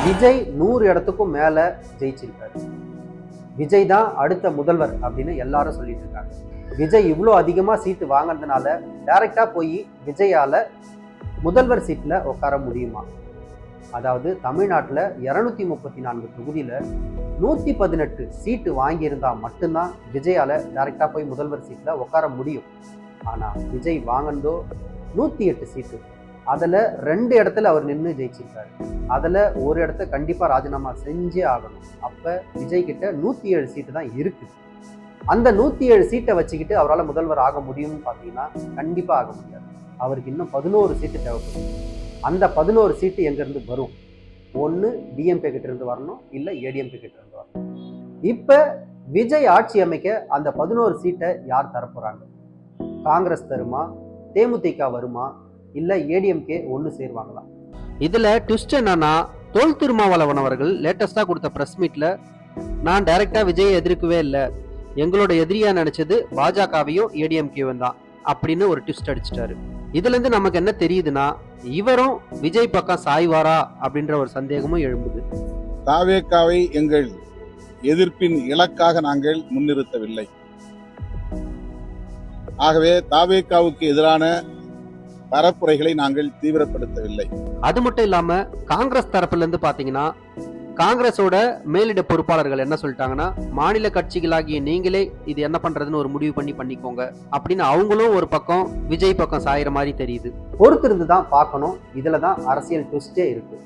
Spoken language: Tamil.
விஜய் 100 இடத்துக்கும் மேல ஜெயிச்சிருக்காரு. விஜய் தான் அடுத்த முதல்வர் அப்படின்னு எல்லாரும் சொல்லிட்டு இருக்காங்க. விஜய் இவ்வளோ அதிகமா சீட்டு வாங்கினதுனால டைரக்டா போய் விஜயால முதல்வர் சீட்ல உட்கார முடியுமா? அதாவது தமிழ்நாட்டில் 234 தொகுதியில 118 சீட்டு வாங்கியிருந்தா மட்டும்தான் விஜயால டைரக்டா போய் முதல்வர் சீட்ல உட்கார முடியும். ஆனா விஜய் வாங்கினதோ 108 சீட்டு. அதுல 2 இடத்துல அவர் நின்று ஜெயிச்சிருக்காரு. அதுல ஒரு இடத்த கண்டிப்பா ராஜினாமா செஞ்சே ஆகணும். அப்ப விஜய் கிட்ட 107 சீட்டு தான் இருக்கு. அந்த 107 சீட்டை வச்சுக்கிட்டு அவரால் முதல்வர் ஆக முடியும்னு பார்த்தீங்கன்னா கண்டிப்பா ஆக முடியாது. அவருக்கு இன்னும் 11 சீட்டு தேவைப்படும். அந்த 11 சீட்டு எங்கிருந்து வரும்? ஒன்று டிஎம்கே கிட்ட இருந்து வரணும், இல்லை ஏடிஎம்கே கிட்ட இருந்து வரணும். இப்ப விஜய் ஆட்சி அமைக்க அந்த 11 சீட்டை யார் தரப்போறாங்க? காங்கிரஸ் தருமா, தேமுதிக வருமா, இல்ல ஏடிஎம்கே ஒன்று சேருவாங்களா? இதுல ட்விஸ்ட் என்னன்னா, தொல் திருமாவளவன் அவர்கள் லேட்டஸ்டா கொடுத்த பிரஸ் மீட்ல நான் டைரக்டா விஜயை எதிர்க்கவே இல்லை, எங்களோட எதிரியா நினைச்சது பாஜகவையும் ஏடிஎம்கேவும் தான் அப்படின்னு ஒரு ட்விஸ்ட் அடிச்சிட்டாரு. இதுல இருந்து நமக்கு என்ன தெரியுதுன்னா, இவரும் விஜய் பக்கம் சாய்வாரா அப்படின்ற ஒரு சந்தேகமும் எழும்புது. தாவேகாவை எங்கள் எதிர்ப்பின் இலக்காக நாங்கள் முன்னிறுத்தவில்லை. ஆகவே தாவேகாவுக்கு எதிரான பரப்புரைகளை நாங்கள் தீவிரப்படுத்தவில்லை. அது மட்டும் இல்லாம காங்கிரஸ் தரப்புல இருந்து பாத்தீங்கன்னா, காங்கிரஸோட மேலிட பொறுப்பாளர்கள் என்ன சொல்லிட்டாங்கன்னா, மாநில கட்சிகளாகிய நீங்களே இது என்ன பண்றதுன்னு ஒரு முடிவு பண்ணிக்கோங்க அப்படின்னு அவங்களும் ஒரு பக்கம் விஜய் பக்கம் சாயிற மாதிரி தெரியுது. பொறுத்திருந்து தான் பார்க்கணும். இதுலதான் அரசியல் ட்விஸ்டே இருக்கு.